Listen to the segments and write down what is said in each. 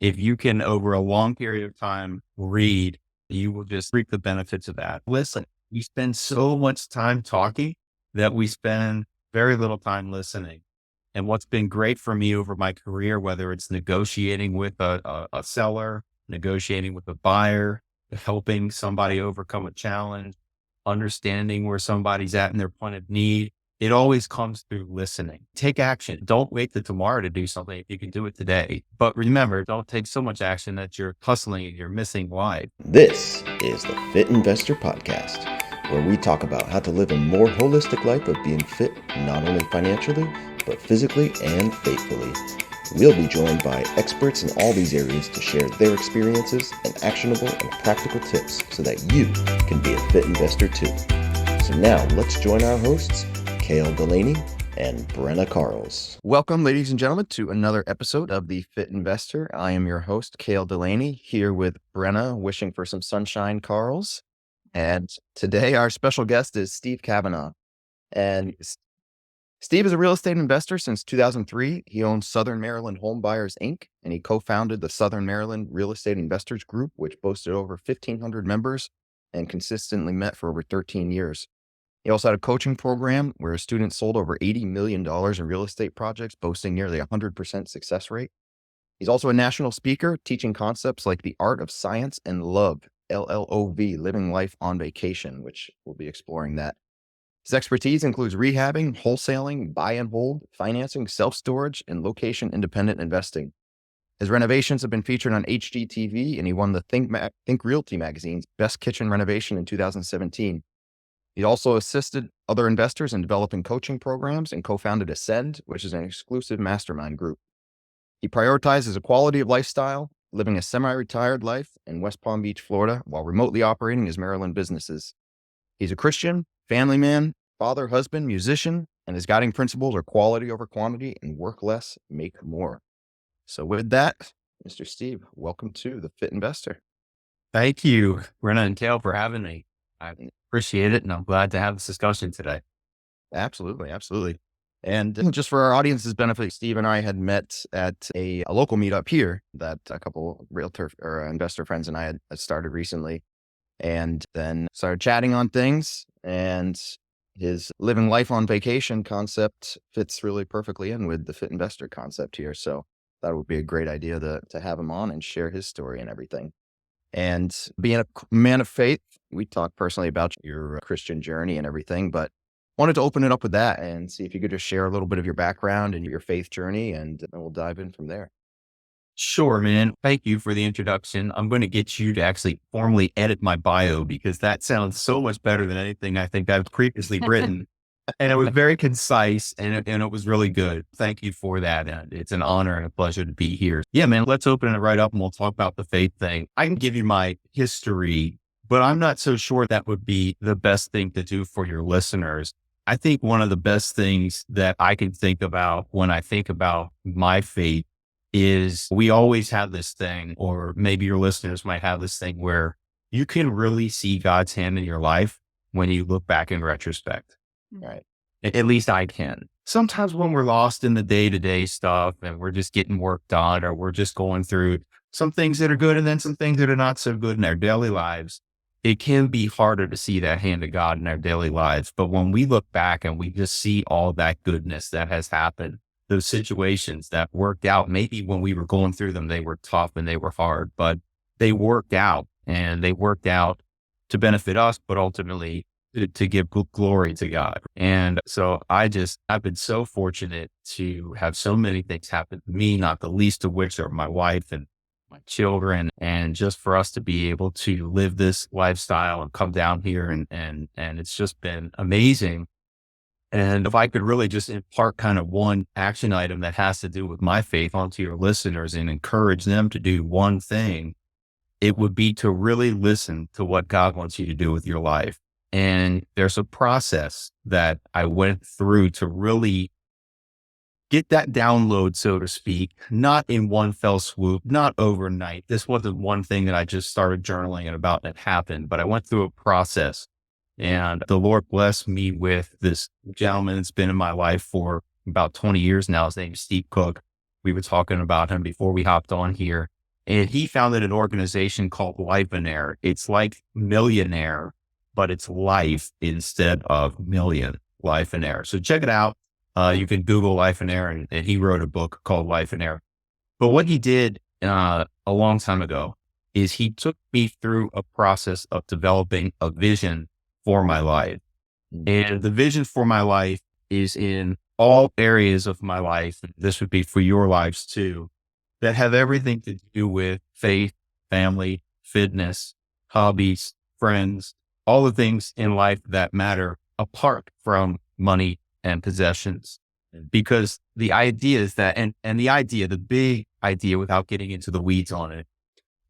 If you can, over a long period of time, read, you will just reap the benefits of that. Listen, we spend so much time talking that we spend very little time listening. And what's been great for me over my career, whether it's negotiating with a seller, negotiating with a buyer, helping somebody overcome a challenge, understanding where somebody's at in their point of need, it always comes through listening. Take action. Don't wait till tomorrow to do something if you can do it today. But remember, don't take so much action that you're hustling and you're missing life. This is the Fit Investor Podcast, where we talk about how to live a more holistic life of being fit, not only financially, but physically and faithfully. We'll be joined by experts in all these areas to share their experiences and actionable and practical tips so that you can be a fit investor too. So now let's join our hosts, Cale Delaney and Brenna Carls. Welcome, ladies and gentlemen, to another episode of The Fit Investor. I am your host, Cale Delaney, here with Brenna, wishing for some sunshine, Carls. And today our special guest is Steve Cavanaugh. And Steve is a real estate investor since 2003. He owns Southern Maryland Home Buyers, Inc., and he co-founded the Southern Maryland Real Estate Investors Group, which boasted over 1,500 members and consistently met for over 13 years. He also had a coaching program where his students sold over $80 million in real estate projects, boasting nearly 100% success rate. He's also a national speaker, teaching concepts like the art of science and love, LLOV, living life on vacation, which we'll be exploring that. His expertise includes rehabbing, wholesaling, buy and hold, financing, self-storage, and location-independent investing. His renovations have been featured on HGTV, and he won the Think Realty magazine's Best Kitchen Renovation in 2017. He also assisted other investors in developing coaching programs and co-founded Ascend, which is an exclusive mastermind group. He prioritizes a quality of lifestyle, living a semi-retired life in West Palm Beach, Florida, while remotely operating his Maryland businesses. He's a Christian, family man, father, husband, musician, and his guiding principles are quality over quantity and work less, make more. So with that, Mr. Steve, welcome to the Fit Investor. Thank you, Brenna and Cale, for having me. I appreciate it, and I'm glad to have this discussion today. Absolutely, absolutely. And just for our audience's benefit, Steve and I had met at a local meetup here that a couple realtor or investor friends and I had started recently, and then started chatting on things. And his living life on vacation concept fits really perfectly in with the Fit Investor concept here. So that would be a great idea to have him on and share his story and everything. And being a man of faith, we talked personally about your Christian journey and everything, but wanted to open it up with that and see if you could just share a little bit of your background and your faith journey, and then we'll dive in from there. Sure, man. Thank you for the introduction. I'm going to get you to actually formally edit my bio because that sounds so much better than anything I think I've previously written. And it was very concise and it was really good. Thank you for that. And it's an honor and a pleasure to be here. Yeah, man, let's open it right up and we'll talk about the faith thing. I can give you my history, but I'm not so sure that would be the best thing to do for your listeners. I think one of the best things that I can think about when I think about my faith is we always have this thing, or maybe your listeners might have this thing where you can really see God's hand in your life when you look back in retrospect. Right. At least I can. Sometimes when we're lost in the day-to-day stuff and we're just getting work done, or we're just going through some things that are good and then some things that are not so good in our daily lives, it can be harder to see that hand of God in our daily lives. But when we look back and we just see all that goodness that has happened, those situations that worked out, maybe when we were going through them, they were tough and they were hard, but they worked out, and they worked out to benefit us, but ultimately to give glory to God. And so I've been so fortunate to have so many things happen to me, not the least of which are my wife and my children, and just for us to be able to live this lifestyle and come down here and it's just been amazing. And if I could really just impart kind of one action item that has to do with my faith onto your listeners and encourage them to do one thing, it would be to really listen to what God wants you to do with your life. And there's a process that I went through to really get that download, so to speak, not in one fell swoop, not overnight. This wasn't one thing that I just started journaling about and it happened, but I went through a process, and the Lord blessed me with this gentleman that's been in my life for about 20 years now. His name is Steve Cook. We were talking about him before we hopped on here. And he founded an organization called Life and Air. It's like millionaire, but it's life instead of million, Life and Air. So check it out. You can Google Life and Air, and he wrote a book called Life and Air. But what he did a long time ago is he took me through a process of developing a vision for my life. And the vision for my life is in all areas of my life. This would be for your lives too, that have everything to do with faith, family, fitness, hobbies, friends, all the things in life that matter apart from money and possessions. Because the idea is that, and the idea, the big idea without getting into the weeds on it,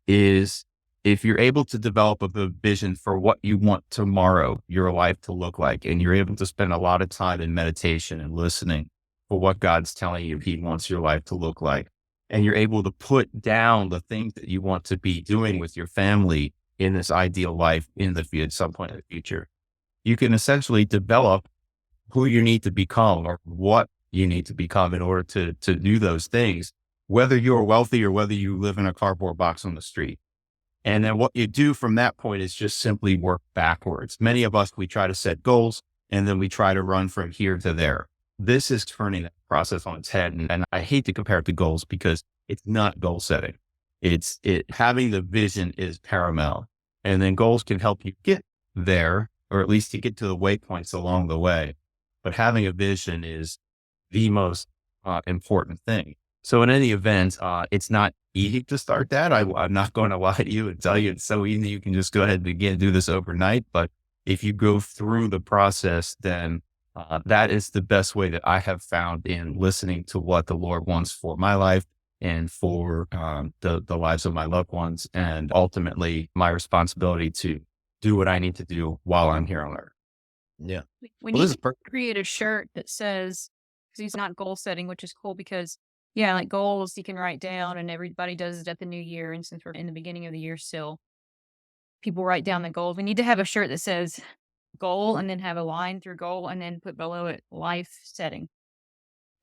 is if you're able to develop a vision for what you want tomorrow, your life to look like, and you're able to spend a lot of time in meditation and listening for what God's telling you he wants your life to look like, and you're able to put down the things that you want to be doing with your family in this ideal life at some point in the future, you can essentially develop who you need to become or what you need to become in order to do those things, whether you're wealthy or whether you live in a cardboard box on the street. And then what you do from that point is just simply work backwards. Many of us, we try to set goals and then we try to run from here to there. This is turning that process on its head. And I hate to compare it to goals because it's not goal setting. Having the vision is paramount, and then goals can help you get there, or at least to get to the waypoints along the way. But having a vision is the most important thing. So in any event, it's not easy to start that. I'm not going to lie to you and tell you it's so easy. You can just go ahead and begin to do this overnight. But if you go through the process, then that is the best way that I have found in listening to what the Lord wants for my life and for the lives of my loved ones, and ultimately my responsibility to do what I need to do while I'm here on earth. Yeah. We Well, need this is to create a shirt that says, because he's not goal setting, which is cool because, yeah, like goals you can write down and everybody does it at the new year. And since we're in the beginning of the year still, people write down the goals. We need to have a shirt that says goal and then have a line through goal and then put below it life setting,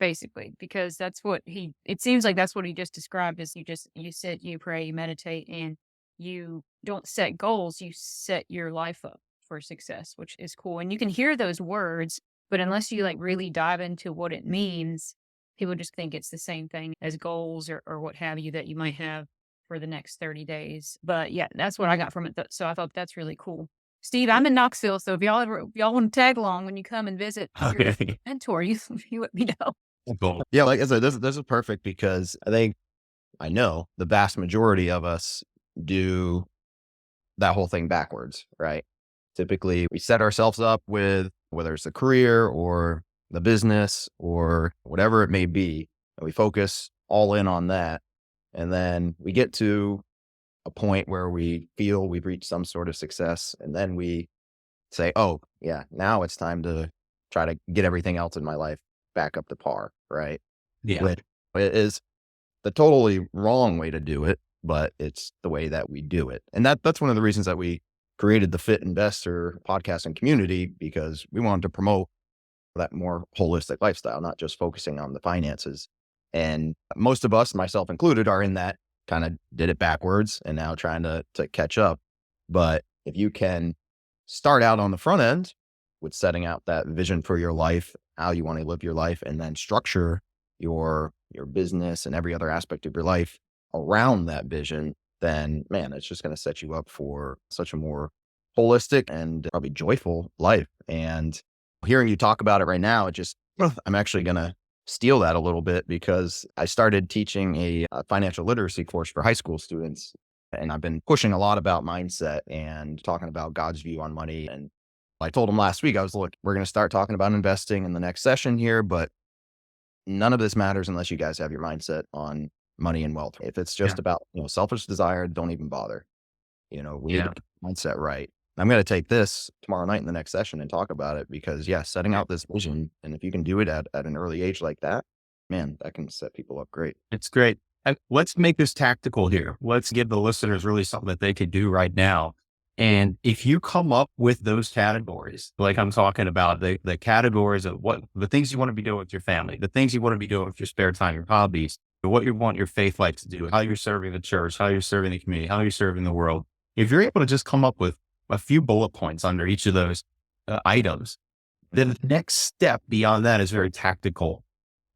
basically, because that's what it seems like that's what he just described is you sit, you pray, you meditate, and you don't set goals, you set your life up for success, which is cool. And you can hear those words, but unless you like really dive into what it means, people just think it's the same thing as goals or what have you that you might have for the next 30 days. But yeah, that's what I got from it. So I thought that's really cool. Steve, I'm in Knoxville, so if y'all want to tag along when you come and visit your Okay. mentor, you let me know. Cool. Yeah, like I said, this is perfect because I know the vast majority of us do that whole thing backwards, right? Typically, we set ourselves up with whether it's a career or the business or whatever it may be, and we focus all in on that. And then we get to a point where we feel we've reached some sort of success. And then we say, oh, yeah, now it's time to try to get everything else in my life back up to par, right? Yeah. Which is the totally wrong way to do it, but it's the way that we do it. And that's one of the reasons that we created the Fit Investor podcast and community, because we wanted to promote that more holistic lifestyle, not just focusing on the finances. And most of us, myself included, are in that kind of did it backwards and now trying to catch up. But if you can start out on the front end with setting out that vision for your life, how you want to live your life, and then structure your business and every other aspect of your life around that vision, then man, it's just going to set you up for such a more holistic and probably joyful life. And hearing you talk about it right now, I'm actually going to steal that a little bit because I started teaching a financial literacy course for high school students. And I've been pushing a lot about mindset and talking about God's view on money. And I told them last week, look, we're going to start talking about investing in the next session here, but none of this matters unless you guys have your mindset on money and wealth. If it's just about, selfish desire, don't even bother. We need to get the mindset right. I'm going to take this tomorrow night in the next session and talk about it because setting out this vision. And if you can do it at an early age like that, man, that can set people up great. It's great. And let's make this tactical here. Let's give the listeners really something that they could do right now. And if you come up with those categories, like I'm talking about, the categories of what the things you want to be doing with your family, the things you want to be doing with your spare time, your hobbies, what you want your faith life to do, how you're serving the church, how you're serving the community, how you're serving the world. If you're able to just come up with a few bullet points under each of those items, then the next step beyond that is very tactical.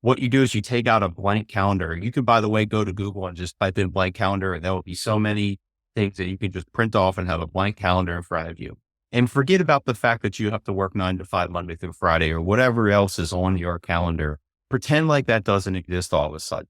What you do is you take out a blank calendar. You can, by the way, go to Google and just type in blank calendar, and there will be so many things that you can just print off and have a blank calendar in front of you. And forget about the fact that you have to work 9 to 5 Monday through Friday or whatever else is on your calendar. Pretend like that doesn't exist all of a sudden.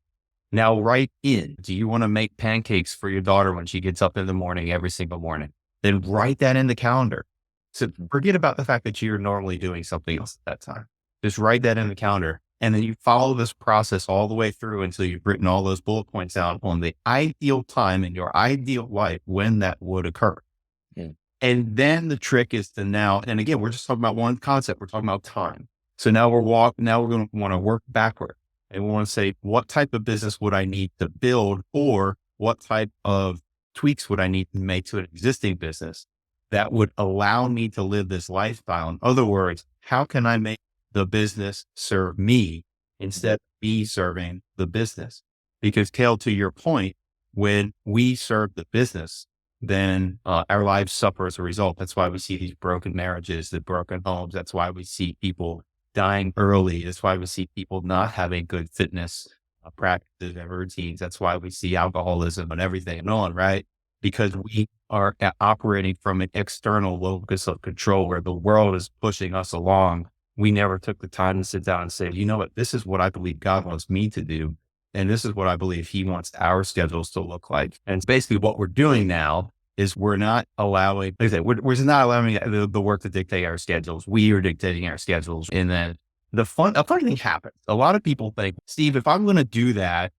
Now write in, do you want to make pancakes for your daughter when she gets up in the morning, every single morning? Then write that in the calendar. So forget about the fact that you're normally doing something else at that time. Just write that in the calendar. And then you follow this process all the way through until you've written all those bullet points out on the ideal time in your ideal life when that would occur. Yeah. And then the trick is to now, and again, we're just talking about one concept. We're talking about time. So now we're going to want to work backward. And we want to say, what type of business would I need to build, or what type of tweaks would I need to make to an existing business that would allow me to live this lifestyle? In other words, how can I make the business serve me instead of me serving the business? Because Cale, to your point, when we serve the business, then our lives suffer as a result. That's why we see these broken marriages, the broken homes. That's why we see people dying early. That's why we see people not having good fitness practices and routines. That's why we see alcoholism and everything and on, right? Because we are operating from an external locus of control where the world is pushing us along. We never took the time to sit down and say, you know what, this is what I believe God wants me to do. And this is what I believe he wants our schedules to look like. And basically what we're doing now is we're not allowing, like I said, we're just not allowing the work to dictate our schedules. We are dictating our schedules. And then a funny thing happens. A lot of people think, Steve, if I'm going to do that,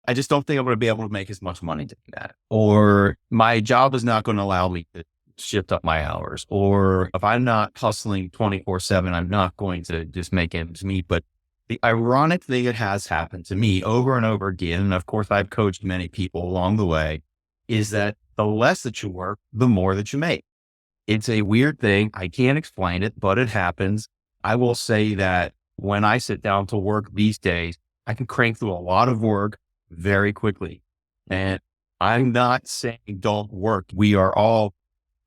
I just don't think I'm going to be able to make as much money doing that. Or my job is not going to allow me to shift up my hours. Or if I'm not hustling 24/7, I'm not going to just make ends meet. But the ironic thing that has happened to me over and over again, and of course I've coached many people along the way, is that the less that you work, the more that you make. It's a weird thing. I can't explain it, but it happens. I will say that when I sit down to work these days, I can crank through a lot of work very quickly. And I'm not saying don't work. We are all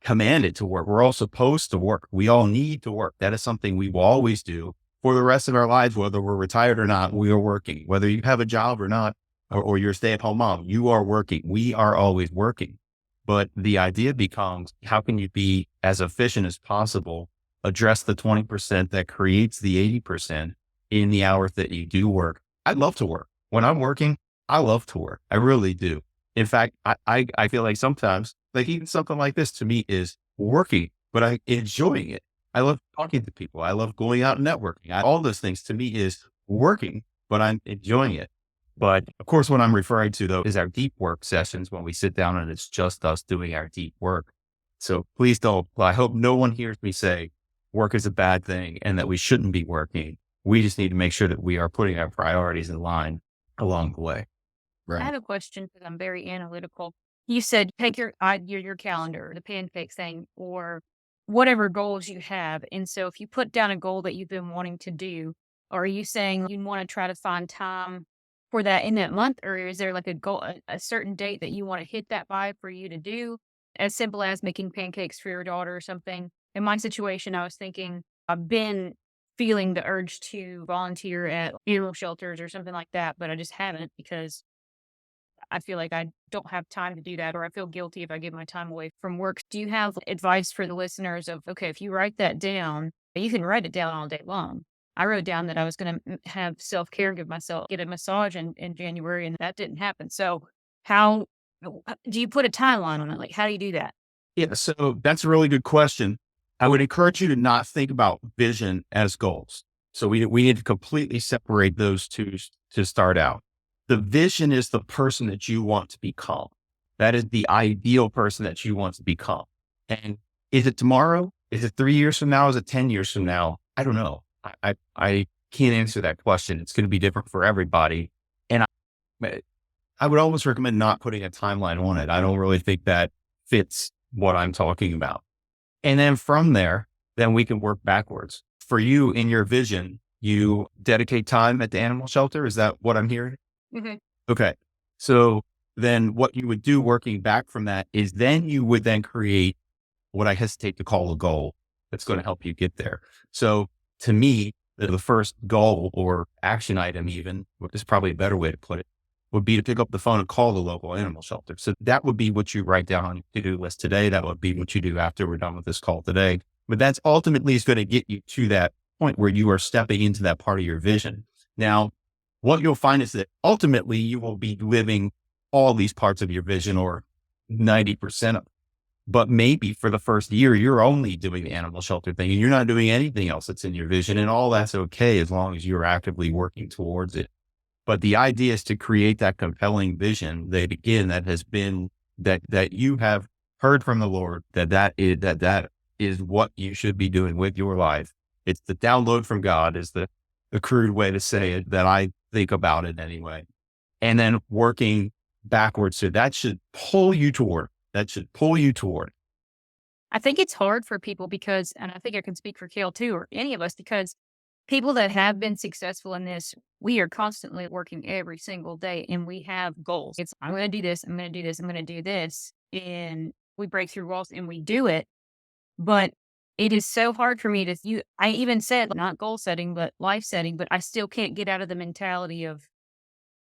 commanded to work. We're all supposed to work. We all need to work. That is something we will always do for the rest of our lives, whether we're retired or not. We are working, whether you have a job or not, or you're a stay-at-home mom, you are working. We are always working. But the idea becomes, how can you be as efficient as possible, address the 20% that creates the 80% in the hours that you do work? I love to work. When I'm working, I love to work. I really do. In fact, I feel like sometimes, like even something like this to me is working, but I'm enjoying it. I love talking to people. I love going out and networking. All those things to me is working, but I'm enjoying it. But of course, what I'm referring to though is our deep work sessions when we sit down and it's just us doing our deep work. So please don't, I hope no one hears me say work is a bad thing and that we shouldn't be working. We just need to make sure that we are putting our priorities in line along the way. I have a question because I'm very analytical. You said take your calendar, the pancake thing, or whatever goals you have. And so if you put down a goal that you've been wanting to do, or are you saying you want to try to find time for that in that month? Or is there like a goal, a certain date that you want to hit that by for you to do? As simple as making pancakes for your daughter or something. In my situation, I was thinking I've been feeling the urge to volunteer at animal shelters or something like that, but I just haven't because I feel like I don't have time to do that, or I feel guilty if I give my time away from work. Do you have advice for the listeners of, okay, if you write that down, you can write it down all day long. I wrote down that I was going to have self-care, get a massage in January, and that didn't happen. So how do you put a timeline on it? Like, how do you do that? Yeah, so that's a really good question. I would encourage you to not think about vision as goals. So we need to completely separate those two to start out. The vision is the person that you want to become. That is the ideal person that you want to become. And is it tomorrow? Is it 3 years from now? Is it 10 years from now? I don't know. I can't answer that question. It's going to be different for everybody. And I would almost recommend not putting a timeline on it. I don't really think that fits what I'm talking about. And then from there, then we can work backwards. For you, in your vision, you dedicate time at the animal shelter. Is that what I'm hearing? Mm-hmm. Okay. So then what you would do working back from that is then you would then create what I hesitate to call a goal that's going to help you get there. So to me, the first goal or action item, even, which is probably a better way to put it, would be to pick up the phone and call the local animal shelter. So that would be what you write down on your to-do list today. That would be what you do after we're done with this call today. But that's ultimately is going to get you to that point where you are stepping into that part of your vision. Now, what you'll find is that ultimately you will be living all these parts of your vision or 90% of it. But maybe for the first year, you're only doing the animal shelter thing and you're not doing anything else that's in your vision. And all that's okay as long as you're actively working towards it. But the idea is to create that compelling vision that, again, that has been that you have heard from the Lord that is what you should be doing with your life. It's the download from God is the crude way to say it that I think about it anyway. And then working backwards. So that should pull you toward. I think it's hard for people because, and I think I can speak for Kale too, or any of us, because people that have been successful in this, we are constantly working every single day and we have goals. It's, I'm going to do this. I'm going to do this. I'm going to do this. And we break through walls and we do it. But it is so hard for me I even said not goal setting, but life setting, but I still can't get out of the mentality of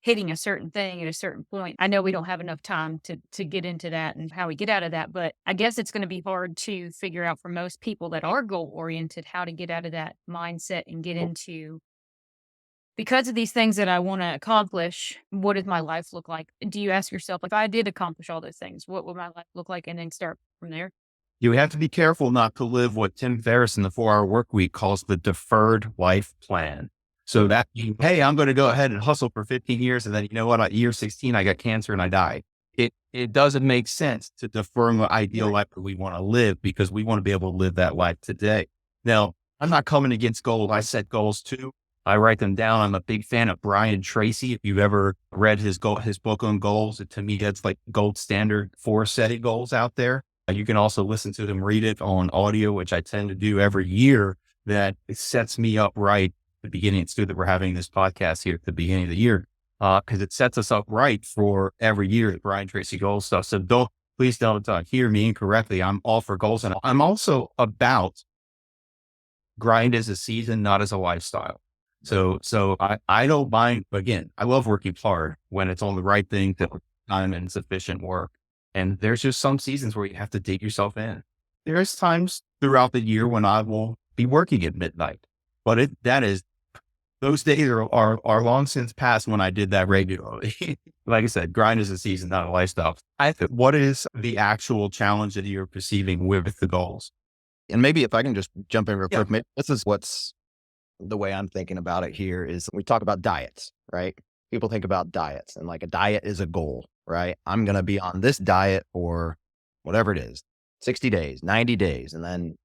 hitting a certain thing at a certain point. I know we don't have enough time to get into that and how we get out of that, but I guess it's going to be hard to figure out for most people that are goal oriented how to get out of that mindset and get into, because of these things that I want to accomplish, what does my life look like? Do you ask yourself, if I did accomplish all those things, what would my life look like? And then start from there. You have to be careful not to live what Tim Ferriss in the 4-Hour Workweek calls the deferred life plan. So that, hey, I'm going to go ahead and hustle for 15 years. And then, you know what, at year 16, I got cancer and I die. It doesn't make sense to defer the ideal life that we want to live because we want to be able to live that life today. Now, I'm not coming against goals. I set goals too. I write them down. I'm a big fan of Brian Tracy. If you've ever read his book on goals, to me, that's like gold standard for setting goals out there. You can also listen to them, read it on audio, which I tend to do every year. That it sets me up right at the beginning. It's good that we're having this podcast here at the beginning of the year because it sets us up right for every year, the Brian Tracy goal stuff. So please don't hear me incorrectly. I'm all for goals. And I'm also about grind as a season, not as a lifestyle. So I don't mind, again, I love working hard when it's on the right thing, time and sufficient work. And there's just some seasons where you have to dig yourself in. There's times throughout the year when I will be working at midnight, but those days are long since past when I did that regularly. Like I said, grind is a season, not a lifestyle. What is the actual challenge that you're perceiving with the goals? And maybe if I can just jump in real quick, maybe this is what's the way I'm thinking about it here is we talk about diets, right? People think about diets and like a diet is a goal, right? I'm going to be on this diet for whatever it is, 60 days, 90 days. And then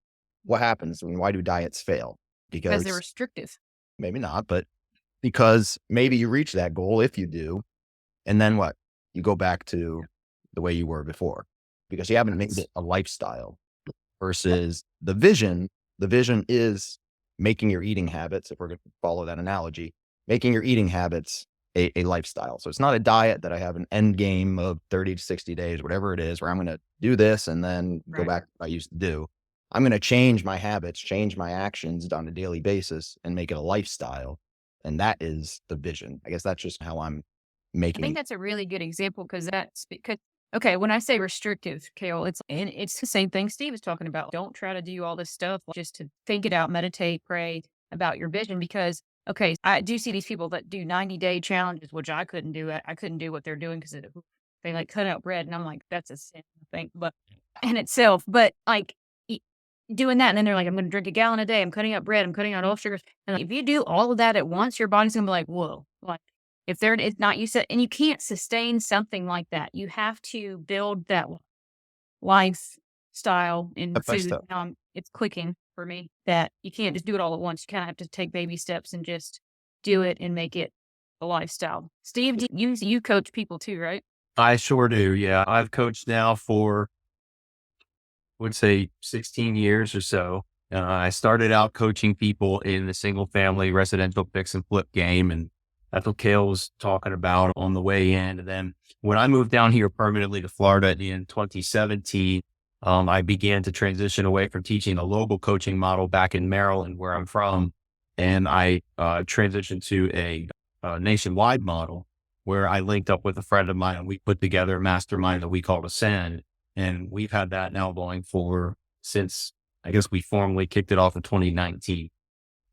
what happens and why do diets fail? Because they're restrictive. Maybe not, but because maybe you reach that goal if you do. And then what? You go back to the way you were before because you haven't made it a lifestyle versus the vision. The vision is making your eating habits, if we're going to follow that analogy, making your eating habits a lifestyle. So it's not a diet that I have an end game of 30 to 60 days, whatever it is, where I'm going to do this and then go back to what I used to do. I'm going to change my habits, change my actions on a daily basis and make it a lifestyle. And that is the vision. I guess that's just how I'm making. I think that's a really good example because okay, when I say restrictive, Kale, it's the same thing Steve is talking about. Don't try to do all this stuff just to think it out, meditate, pray about your vision because, okay, I do see these people that do 90-day challenges, which I couldn't do. I couldn't do what they're doing because they like cut out bread. And I'm like, that's a sin, I think, but in itself, but like doing that. And then they're like, I'm going to drink a gallon a day. I'm cutting out bread. I'm cutting out all sugars. And if you do all of that at once, your body's going to be like, whoa, like if it's not, and you can't sustain something like that. You have to build that lifestyle in food. It's clicking for me that you can't just do it all at once. You kind of have to take baby steps and just do it and make it a lifestyle. Steve, you coach people too, right? I sure do. Yeah. I've coached now for, would say 16 years or so. I started out coaching people in the single family residential fix and flip game. And That's what Kale was talking about on the way in. And then when I moved down here permanently to Florida in 2017, I began to transition away from teaching a local coaching model back in Maryland, where I'm from. And I transitioned to a nationwide model where I linked up with a friend of mine and we put together a mastermind that we called Ascend. And we've had that now going for since I guess we formally kicked it off in 2019.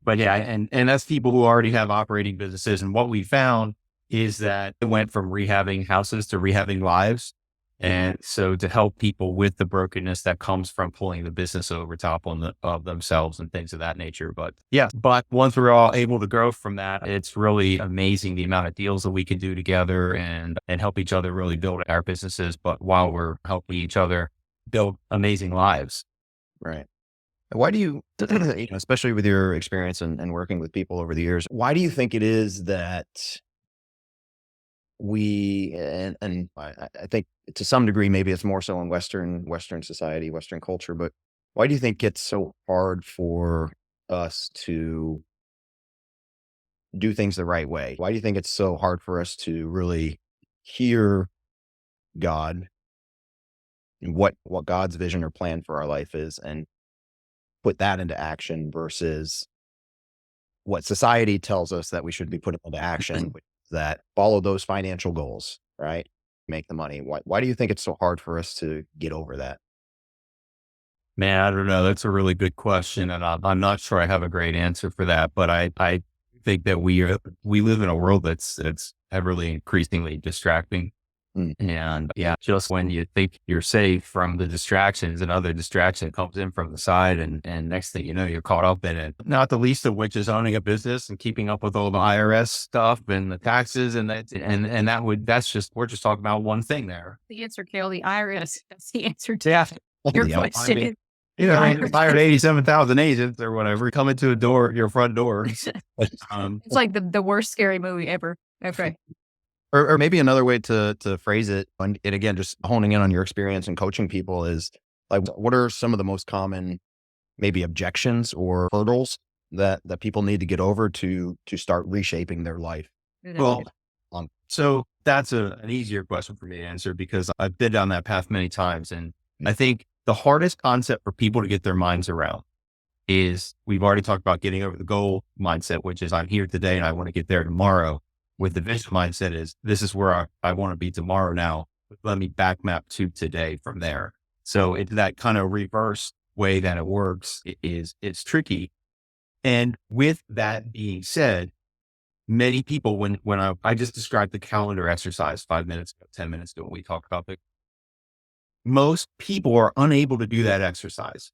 But yeah, and that's people who already have operating businesses. And what we found is that it went from rehabbing houses to rehabbing lives. And so to help people with the brokenness that comes from pulling the business over top of themselves and things of that nature. But yeah, but once we're all able to grow from that, it's really amazing the amount of deals that we can do together and help each other really build our businesses. But while we're helping each other build amazing lives. Right. Why do you, especially with your experience and working with people over the years, why do you think it is that we, and I think to some degree, maybe it's more so in Western society, Western culture, but why do you think it's so hard for us to do things the right way? Why do you think it's so hard for us to really hear God and what God's vision or plan for our life is and put that into action versus what society tells us that we should be putting into action, which is that follow those financial goals, right? Make the money. Why do you think it's so hard for us to get over that? Man, I don't know. That's a really good question. And I'm not sure I have a great answer for that, but I think that we live in a world that's ever increasingly distracting. And yeah, just when you think you're safe from the distractions, another distraction comes in from the side and next thing you know, you're caught up in it. Not the least of which is owning a business and keeping up with all the IRS stuff and the taxes that's just, we're just talking about one thing there. The answer, Kale, the IRS. That's the answer to Yeah. your Yeah, question. I mean, you know, I hired 87,000 agents or whatever, coming to your front door. It's like the worst scary movie ever. Okay. Or maybe another way to phrase it, and again, just honing in on your experience and coaching people is like, what are some of the most common maybe objections or hurdles that people need to get over to start reshaping their life? Well, so that's an easier question for me to answer because I've been down that path many times. And I think the hardest concept for people to get their minds around is we've already talked about getting over the goal mindset, which is I'm here today and I want to get there tomorrow. With the vision mindset is this is where I want to be tomorrow now. Let me back map to today from there. So it's that kind of reverse way that it works it's tricky. And with that being said, many people, when I just described the calendar exercise 5 minutes ago, 10 minutes ago, when we talked about it, most people are unable to do that exercise.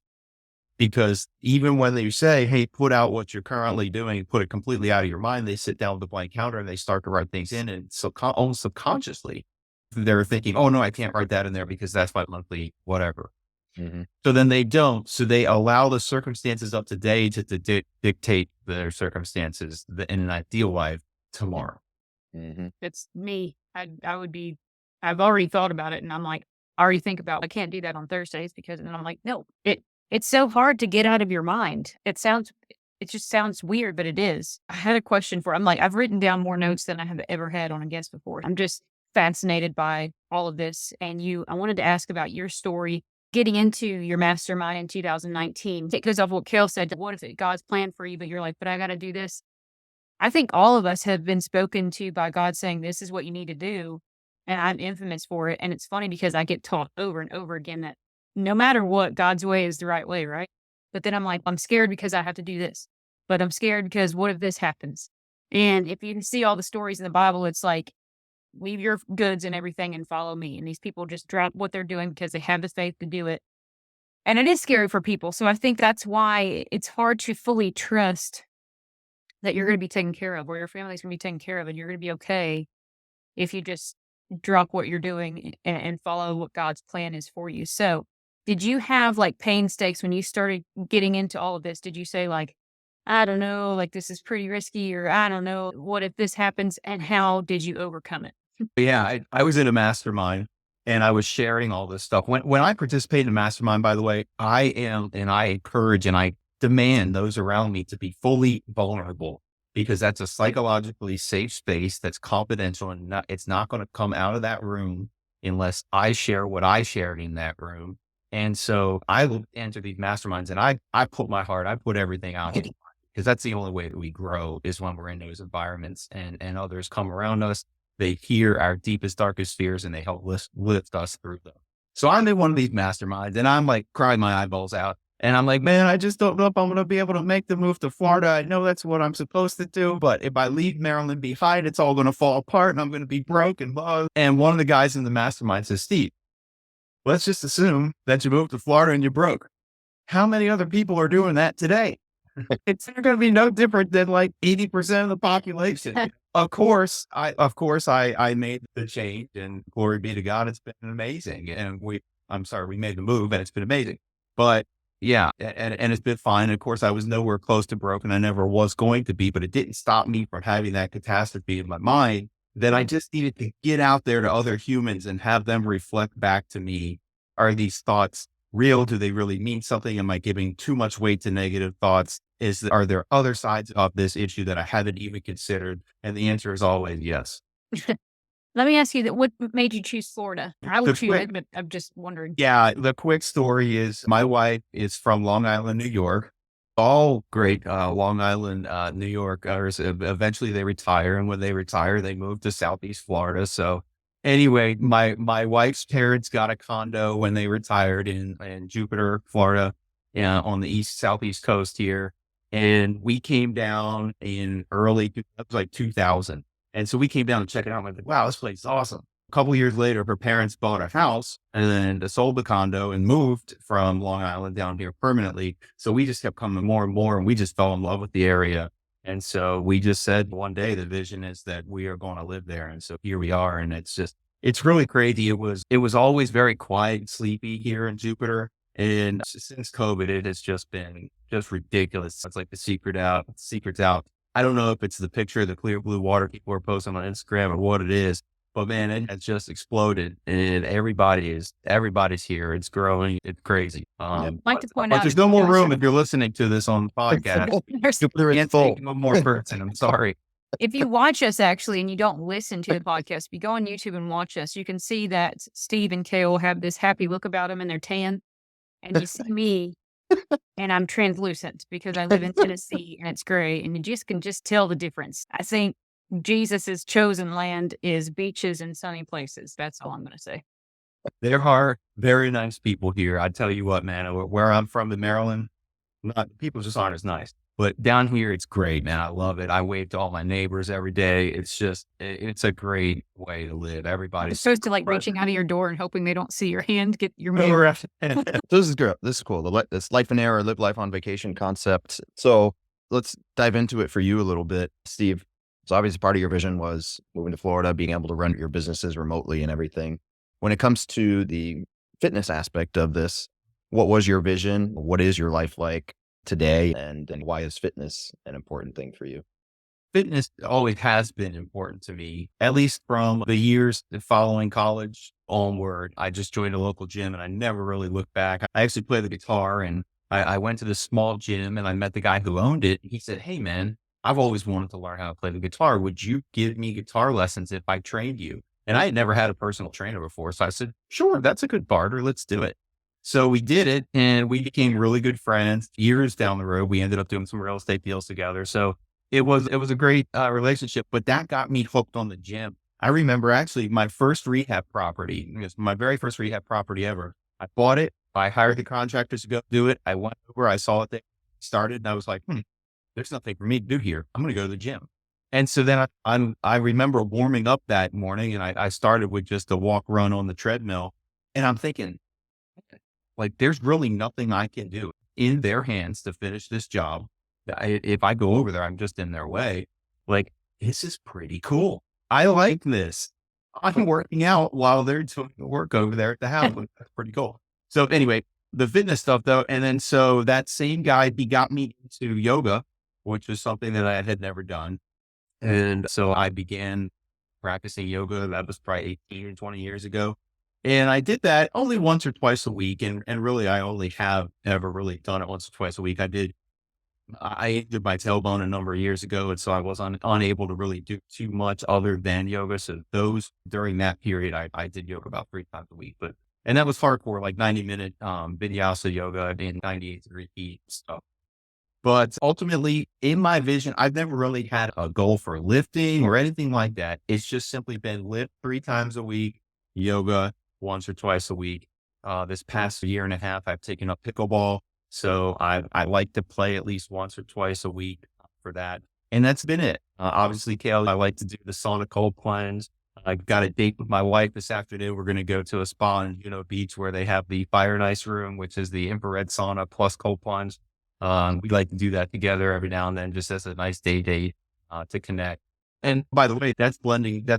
Because even when they say, hey, put out what you're currently doing, put it completely out of your mind, they sit down with a blank calendar and they start to write things in. And so almost subconsciously, they're thinking, oh, no, I can't write that in there because that's my monthly whatever. Mm-hmm. So then they don't. So they allow the circumstances of today to dictate their circumstances in an ideal life tomorrow. Mm-hmm. It's me. I've already thought about it. And I'm like, I already think about, I can't do that on Thursdays because, and I'm like, no, it's so hard to get out of your mind. It just sounds weird, but it is. I had a question I'm like, I've written down more notes than I have ever had on a guest before. I'm just fascinated by all of this. And I wanted to ask about your story, getting into your mastermind in 2019. It goes off what Kale said. What if God's plan for you, but you're like, but I got to do this. I think all of us have been spoken to by God saying, this is what you need to do. And I'm infamous for it. And it's funny because I get taught over and over again that no matter what, God's way is the right way, right? But then I'm like, I'm scared because I have to do this. But I'm scared because what if this happens? And if you can see all the stories in the Bible, it's like, leave your goods and everything and follow me. And these people just drop what they're doing because they have the faith to do it. And it is scary for people. So I think that's why it's hard to fully trust that you're going to be taken care of or your family's going to be taken care of and you're going to be okay if you just drop what you're doing and follow what God's plan is for you. So did you have like pain stakes when you started getting into all of this? Did you say like, I don't know, like this is pretty risky, or I don't know, what if this happens, and how did you overcome it? Yeah, I was in a mastermind and I was sharing all this stuff. When I participate in a mastermind, by the way, I encourage and I demand those around me to be fully vulnerable because that's a psychologically safe space that's confidential, and it's not going to come out of that room unless I share what I shared in that room. And so I will enter these masterminds and I put my heart, I put everything out because that's the only way that we grow is when we're in those environments and others come around us. They hear our deepest, darkest fears and they help lift us through them. So I'm in one of these masterminds and I'm like crying my eyeballs out. And I'm like, man, I just don't know if I'm going to be able to make the move to Florida. I know that's what I'm supposed to do, but if I leave Maryland behind, it's all going to fall apart and I'm going to be broke and blah. And one of the guys in the mastermind says, Steve, let's just assume that you moved to Florida and you're broke. How many other people are doing that today? It's going to be no different than like 80% of the population. Of course, I made the change and glory be to God. It's been amazing. And we made the move and it's been amazing, but yeah. And it's been fine. Of course, I was nowhere close to broken. I never was going to be, but it didn't stop me from having that catastrophe in my mind that I just needed to get out there to other humans and have them reflect back to me. Are these thoughts real? Do they really mean something? Am I giving too much weight to negative thoughts? Are there other sides of this issue that I haven't even considered? And the answer is always yes. Let me ask you that. What made you choose Florida? I would The choose quick- it, but I'm just wondering. Yeah, the quick story is my wife is from Long Island, New York. All great Long Island, New Yorkers. Eventually they retire, and when they retire, they move to Southeast Florida. So anyway, my wife's parents got a condo when they retired in Jupiter, Florida, on the southeast coast here. And we came down in it was like 2000. And so we came down and checked it out. And I was like, wow, this place is awesome. A couple of years later, her parents bought a house and then they sold the condo and moved from Long Island down here permanently. So we just kept coming more and more and we just fell in love with the area. And so we just said one day, the vision is that we are going to live there. And so here we are. And it's really crazy. It was always very quiet and sleepy here in Jupiter. And since COVID, it has just been just ridiculous. It's like the secret's out. I don't know if it's the picture of the clear blue water people are posting on Instagram or what it is, but man, it has just exploded and everybody's here. It's growing. It's crazy. I'd like to point But out there's no more room if you're listening to this on the podcast. Jupiter is Can't full. take no more person. I'm sorry. if you watch us actually and you don't listen to the podcast, if you go on YouTube and watch us, you can see that Steve and Kale have this happy look about them and they're tan. And you see me and I'm translucent because I live in Tennessee and it's gray and you can tell the difference. I think Jesus's chosen land is beaches and sunny places. That's all I'm going to say. There are very nice people here. I tell you what, man, where I'm from in Maryland, people just aren't as nice. But down here, it's great, man. I love it. I wave to all my neighbors every day. It's a great way to live. Everybody's supposed to reaching out of your door and hoping they don't see your hand, get your mail. So this is good. This is cool. This life in air, live life on vacation concept. So let's dive into it for you a little bit, Steve. So obviously part of your vision was moving to Florida, being able to run your businesses remotely and everything. When it comes to the fitness aspect of this, what was your vision? What is your life like today? And why is fitness an important thing for you? Fitness always has been important to me, at least from the years following college onward. I just joined a local gym and I never really looked back. I actually play the guitar and I went to this small gym and I met the guy who owned it. He said, "Hey man, I've always wanted to learn how to play the guitar. Would you give me guitar lessons if I trained you?" And I had never had a personal trainer before. So I said, "Sure, that's a good barter. Let's do it." So we did it and we became really good friends. Years down the road, we ended up doing some real estate deals together. So it was a great relationship, but that got me hooked on the gym. I remember actually my first rehab property, it was my very first rehab property ever. I bought it. I hired the contractors to go do it. I went over, I saw it, they started and I was like, there's nothing for me to do here. I'm going to go to the gym. And so then I remember warming up that morning and I started with just a walk run on the treadmill and I'm thinking, there's really nothing I can do in their hands to finish this job. If I go over there, I'm just in their way. This is pretty cool. I like this. I'm working out while they're doing the work over there at the house. That's pretty cool. So anyway, the fitness stuff though. And then, so that same guy, he got me into yoga, which was something that I had never done. And so I began practicing yoga. That was probably 18 or 20 years ago. And I did that only once or twice a week. And really, I only have ever really done it once or twice a week. I did I injured my tailbone a number of years ago, and so I was unable to really do too much other than yoga. So during that period, I did yoga about 3 times a week, and that was hardcore, like 90-minute vinyasa yoga and 98 degree heat stuff. But ultimately, in my vision, I've never really had a goal for lifting or anything like that. It's just simply been lift 3 times a week, yoga once or twice a week. This past year and a half, I've taken up pickleball. So I like to play at least once or twice a week for that. And that's been it. Obviously, Kale, I like to do the sauna cold plunge. I've got a date with my wife this afternoon. We're going to go to a spa in Juno Beach where they have the fire and ice room, which is the infrared sauna plus cold plunge. We like to do that together every now and then, just as a nice date to connect. And by the way, that's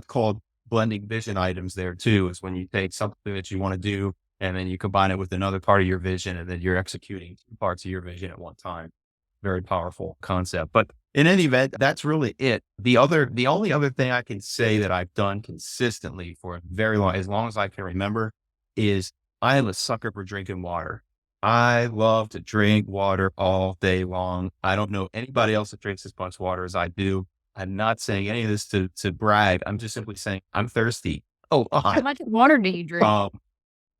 called blending vision items there too, is when you take something that you want to do and then you combine it with another part of your vision and then you're executing 2 parts of your vision at one time. Very powerful concept. But in any event, that's really it. The only other thing I can say that I've done consistently for a very long, as long as I can remember, is I am a sucker for drinking water. I love to drink water all day long. I don't know anybody else that drinks as much water as I do. I'm not saying any of this to brag. I'm just simply saying I'm thirsty. Oh, How much water do you drink?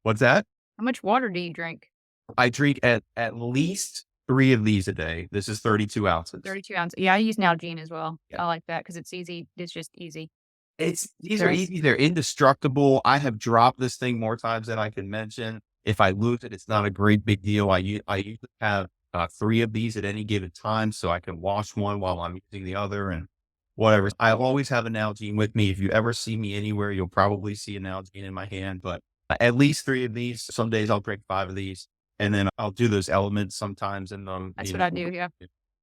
What's that? How much water do you drink? I drink at least 3 of these a day. This is 32 ounces. 32 ounces. Yeah, I use Nalgene as well. Yeah. I like that because it's easy. It's just easy. These are easy. They're indestructible. I have dropped this thing more times than I can mention. If I lose it, it's not a great big deal. I usually have 3 of these at any given time, so I can wash one while I'm using the other and whatever. I always have a Nalgene with me. If you ever see me anywhere, you'll probably see a Nalgene in my hand, but at least 3 of these. Some days I'll drink 5 of these, and then I'll do those elements sometimes in them. That's what I do, yeah.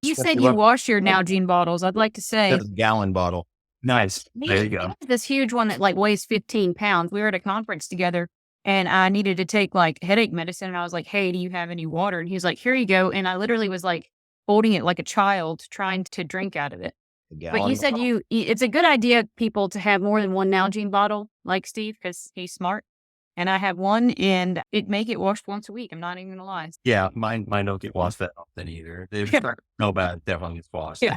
You Especially said you wash your Nalgene bottles. I'd like to say, That's a gallon bottle. Nice. There you go. he has this huge one that like weighs 15 pounds. We were at a conference together and I needed to take like headache medicine. And I was like, hey, do you have any water? And he was like, here you go. And I literally was like holding it like a child trying to drink out of it. But you said it's a good idea, people, to have more than one Nalgene bottle, like Steve, because he's smart. And I have one and it may get washed once a week. I'm not even going to lie. Yeah, mine don't get washed that often either. No bad, definitely gets washed. Yeah.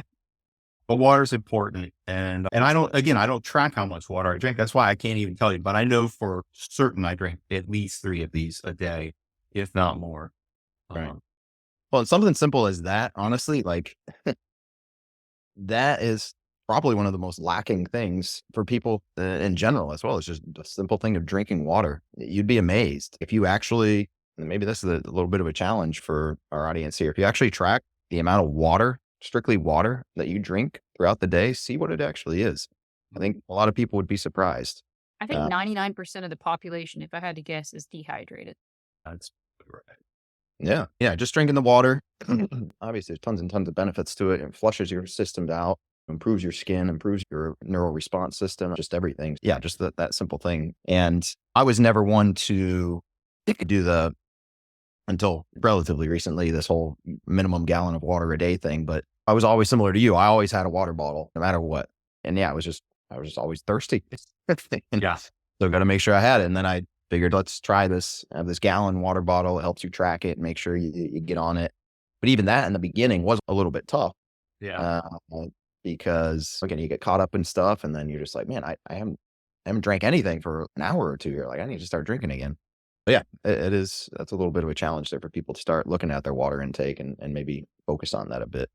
But water's important. And I don't track how much water I drink. That's why I can't even tell you. But I know for certain I drink at least 3 of these a day, if not more. Right. Well, it's something simple as that, honestly, like that is probably one of the most lacking things for people in general as well. It's just a simple thing of drinking water. You'd be amazed if you actually, and maybe this is a little bit of a challenge for our audience here. If you actually track the amount of water, strictly water that you drink throughout the day, see what it actually is. I think a lot of people would be surprised. I think 99% of the population, if I had to guess, is dehydrated. That's right. Yeah. Yeah. Just drinking the water. Obviously, there's tons and tons of benefits to it. It flushes your system out, improves your skin, improves your neural response system, just everything. Yeah. Just that simple thing. And I was never one to do until relatively recently, this whole minimum gallon of water a day thing. But I was always similar to you. I always had a water bottle no matter what. And yeah, I was just always thirsty. Yeah. So got to make sure I had it. And then I figured, let's try this. I have this gallon water bottle. It helps you track it and make sure you get on it. But even that in the beginning was a little bit tough. Yeah. Because again, you get caught up in stuff and then you're just like, man, I haven't drank anything for an hour or two. You're like, I need to start drinking again. But yeah, that's a little bit of a challenge there for people to start looking at their water intake and maybe focus on that a bit.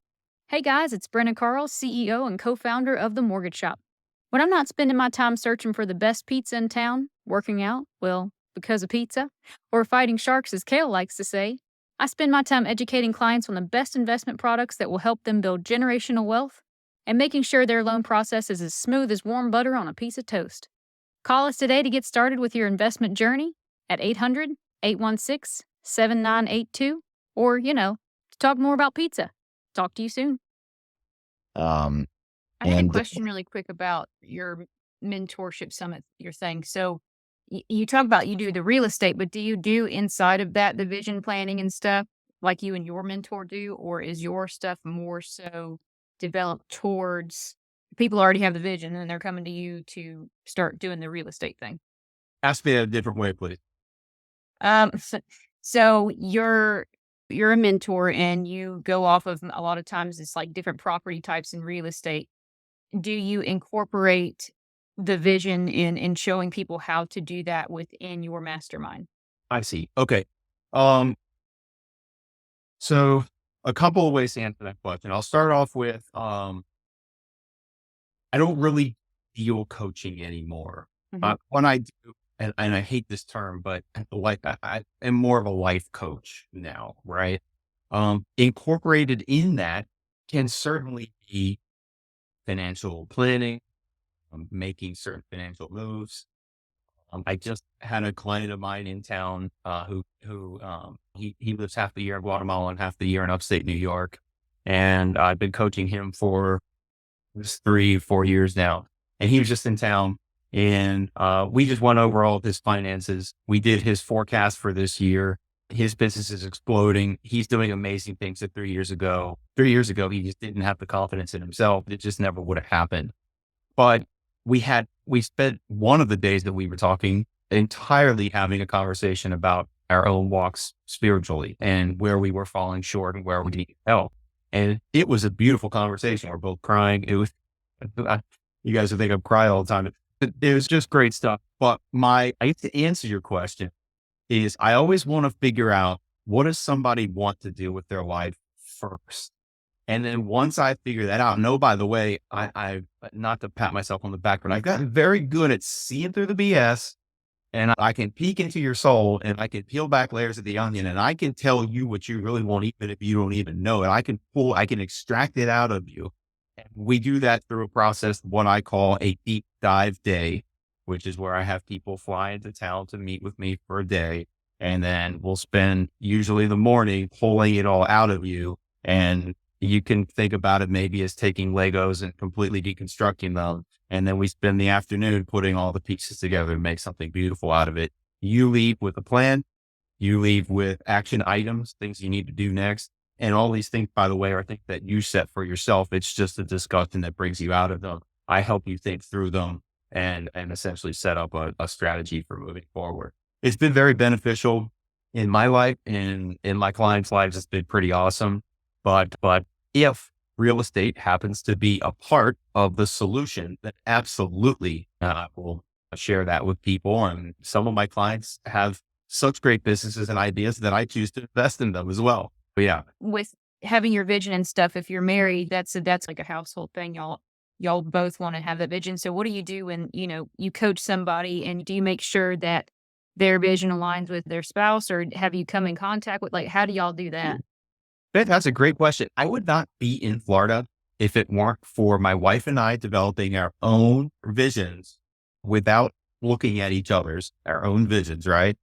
Hey guys, it's Brenna Carl, CEO and co-founder of The Mortgage Shop. When I'm not spending my time searching for the best pizza in town, working out, well, because of pizza, or fighting sharks as Kale likes to say, I spend my time educating clients on the best investment products that will help them build generational wealth and making sure their loan process is as smooth as warm butter on a piece of toast. Call us today to get started with your investment journey at 800-816-7982 or, to talk more about pizza. Talk to you soon. I had a question really quick about your mentorship summit you're saying. So you talk about you do the real estate, but do you do inside of that the vision planning and stuff like you and your mentor do? Or is your stuff more so developed towards people already have the vision and they're coming to you to start doing the real estate thing? Ask me a different way, please. So your you're a mentor and you go off of a lot of times it's like different property types in real estate. Do you incorporate the vision in showing people how to do that within your mastermind? I see. Okay. Um, so a couple of ways to answer that question. I'll start off with, I don't really deal coaching anymore. Mhm. When I do, and I hate this term, but like I am more of a life coach now, right? Incorporated in that can certainly be financial planning, making certain financial moves. I just had a client of mine in town he lives half the year in Guatemala and half the year in upstate New York, and I've been coaching him for this 3, 4 years now. And he was just in town, and we just went over all of his finances. We did his forecast for this year. His business is exploding. He's doing amazing things that 3 years ago. 3 years ago, he just didn't have the confidence in himself. It just never would have happened. But we spent one of the days that we were talking entirely having a conversation about our own walks spiritually and where we were falling short and where we needed help. And it was a beautiful conversation. We're both crying. It was, you guys would think I'm crying all the time. It was just great stuff. But I guess to answer your question is I always want to figure out, what does somebody want to do with their life first? And then once I figure that out, no, by the way, I not to pat myself on the back, but I've gotten very good at seeing through the BS, and I can peek into your soul and I can peel back layers of the onion and I can tell you what you really want, even if you don't even know it. I can extract it out of you. And we do that through a process, what I call a deep dive day, which is where I have people fly into town to meet with me for a day. And then we'll spend usually the morning pulling it all out of you. And you can think about it maybe as taking Legos and completely deconstructing them. And then we spend the afternoon putting all the pieces together to make something beautiful out of it. You leave with a plan. You leave with action items, things you need to do next. And all these things, by the way, are things that you set for yourself. It's just a discussion that brings you out of them. I help you think through them and essentially set up a strategy for moving forward. It's been very beneficial in my life and in my clients' lives. It's been pretty awesome. But if real estate happens to be a part of the solution, then absolutely will share that with people. And some of my clients have such great businesses and ideas that I choose to invest in them as well. But yeah. With having your vision and stuff, if you're married, that's like a household thing. Y'all both want to have that vision. So what do you do when, you coach somebody, and do you make sure that their vision aligns with their spouse, or have you come in contact with, how do y'all do that? That's a great question. I would not be in Florida if it weren't for my wife and I developing our own visions without looking at each other's, our own visions, right?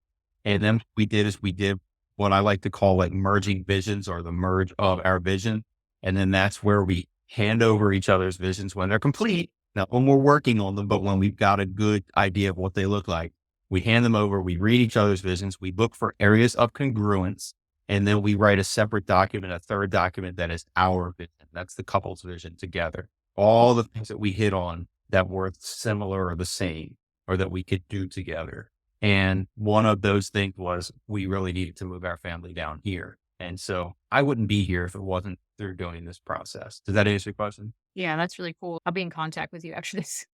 And then we did what I like to call merging visions, or the merge of our vision. And then that's where we hand over each other's visions when they're complete. Not when we're working on them, but when we've got a good idea of what they look like. We hand them over, we read each other's visions, we look for areas of congruence, and then we write a separate document, a third document that is our vision. That's the couple's vision together. All the things that we hit on that were similar or the same, or that we could do together. And one of those things was we really needed to move our family down here. And so I wouldn't be here if it wasn't through doing this process. Does that answer your question? Yeah, that's really cool. I'll be in contact with you after this.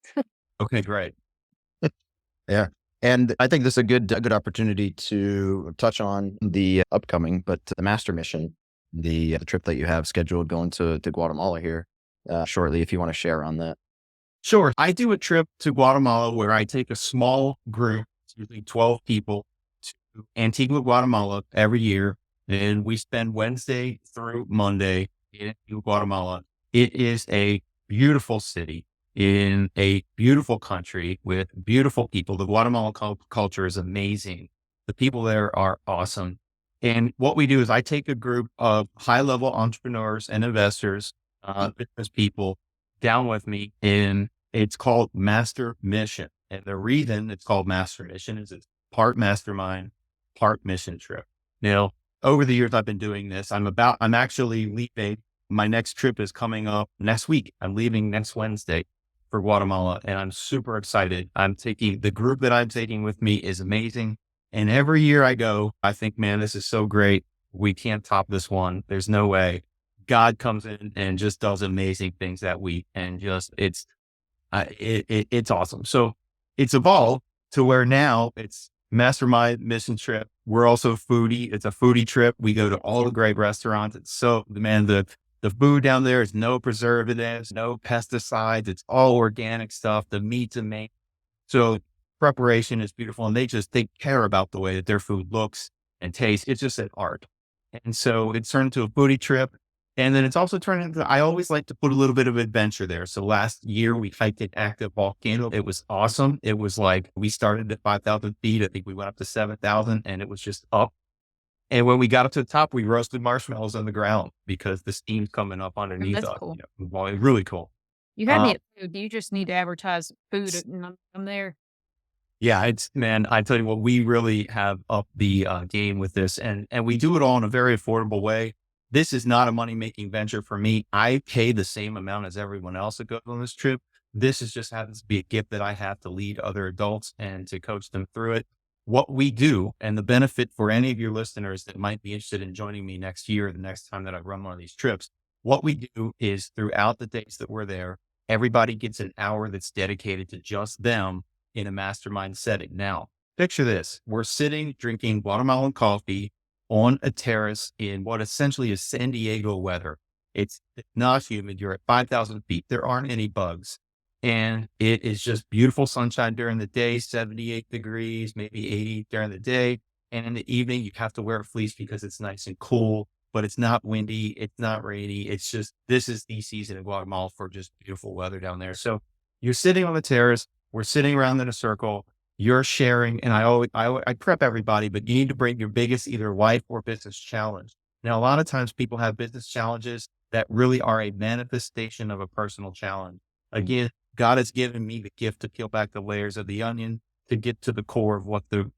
Okay, great. Yeah. And I think this is a good opportunity to touch on the upcoming, but the master mission, the trip that you have scheduled going to Guatemala here shortly, if you want to share on that. Sure. I do a trip to Guatemala where I take a small group, it's usually 12 people, to Antigua, Guatemala every year. And we spend Wednesday through Monday in Antigua, Guatemala. It is a beautiful city in a beautiful country with beautiful people. The Guatemalan culture is amazing. The people there are awesome. And what we do is I take a group of high-level entrepreneurs and investors, business people, down with me, and it's called Master Mission. And the reason it's called Master Mission is it's part mastermind, part mission trip. Now, over the years I've been doing this, I'm actually leaving. My next trip is coming up next week. I'm leaving next Wednesday for Guatemala, and I'm super excited. The group that I'm taking with me is amazing. And every year I go, I think, man, this is so great. we can't top this one. There's no way. God comes in and just does amazing things that week, and just it's awesome. So it's evolved to where now it's mastermind mission trip. We're also foodie. It's a foodie trip. We go to all the great restaurants. It's so, man, the food down there is no preservatives, no pesticides. It's all organic stuff. The meat's amazing. So preparation is beautiful, and they care about the way that their food looks and tastes. It's just an art. And so it's turned into a foodie trip. And then it's also turned into, I always like to put a little bit of adventure there. So last year we hiked an active volcano. It was awesome. It was like, we started at 5,000 feet. I think we went up to 7,000, and it was just up. And when we got up to the top, we roasted marshmallows on the ground because the steam's coming up underneath That's us. cool. Well, it's really cool. You had me at food. You just need to advertise food, and I'm there. Yeah, man, I tell you what, we really have upped the game with this, and we do it all in a very affordable way. This is not a money-making venture for me. I pay the same amount as everyone else that goes on this trip. This is just happens to be a gift that I have to lead other adults and to coach them through it. What we do, and the benefit for any of your listeners that might be interested in joining me next year, the next time that I run one of these trips, what we do is throughout the days that we're there, everybody gets an hour that's dedicated to just them in a mastermind setting. Now, picture this. We're sitting drinking Guatemalan coffee on a terrace in what essentially is San Diego weather. It's not humid. You're at 5,000 feet. There aren't any bugs. And it is just beautiful sunshine during the day, 78 degrees, maybe 80 during the day. And in the evening, you have to wear a fleece because it's nice and cool, but it's not windy. It's not rainy. It's just, this is the season in Guatemala for just beautiful weather down there. So you're sitting on the terrace. We're sitting around in a circle. You're sharing, and I prep everybody, but you need to bring your biggest either life or business challenge. Now, a lot of times people have business challenges that really are a manifestation of a personal challenge. Again, God has given me the gift to peel back the layers of the onion to get to the core of what the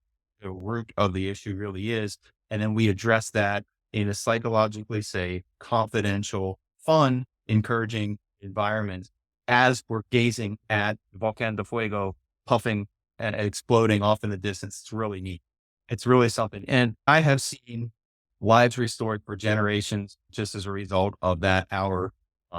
root of the issue really is. And then we address that in a psychologically safe, confidential, fun, encouraging environment as we're gazing at Volcán de Fuego puffing and exploding off in the distance. It's really neat. It's really something. And I have seen lives restored for generations just as a result of that hour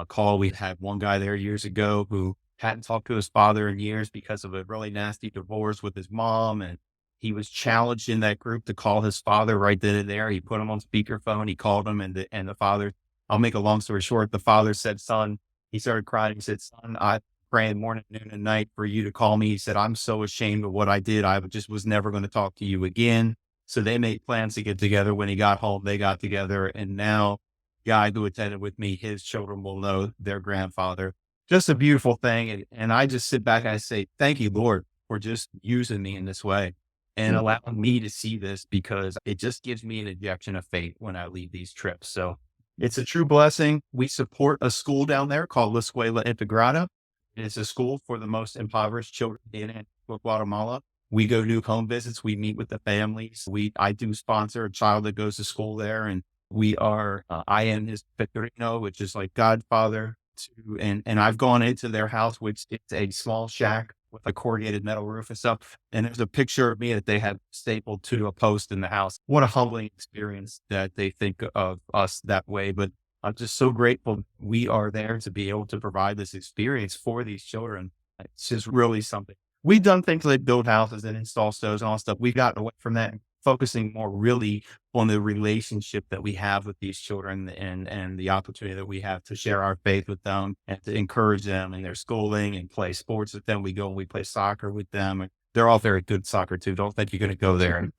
call. We had one guy there years ago who hadn't talked to his father in years because of a really nasty divorce with his mom. And he was challenged in that group to call his father right then and there. He put him on speakerphone. He called him, and the father, I'll make a long story short. The father said, son, he started crying. He said, son, I praying morning, noon, and night for you to call me. He said, I'm so ashamed of what I did. I just was never going to talk to you again. So they made plans to get together. When he got home, they got together. And now the guy who attended with me, his children will know their grandfather. Just a beautiful thing. And I just sit back and I say, thank you, Lord, for just using me in this way and allowing me to see this, because it just gives me an injection of faith when I leave these trips. So it's a true blessing. We support a school down there called La Escuela Integrada. It's a school for the most impoverished children in Guatemala. We go do home visits. We meet with the families. I do sponsor a child that goes to school there, and I am his Petrino, which is like godfather to, and I've gone into their house, which is a small shack with a corrugated metal roof and stuff. And there's a picture of me that they have stapled to a post in the house. What a humbling experience that they think of us that way. But I'm just so grateful we are there to be able to provide this experience for these children. It's just really something. We've done things like build houses and install stoves and all stuff. We've gotten away from that, focusing more really on the relationship that we have with these children and the opportunity that we have to share our faith with them and to encourage them in their schooling and play sports with them. We go and we play soccer with them. They're all very good soccer too. Don't think you're going to go there and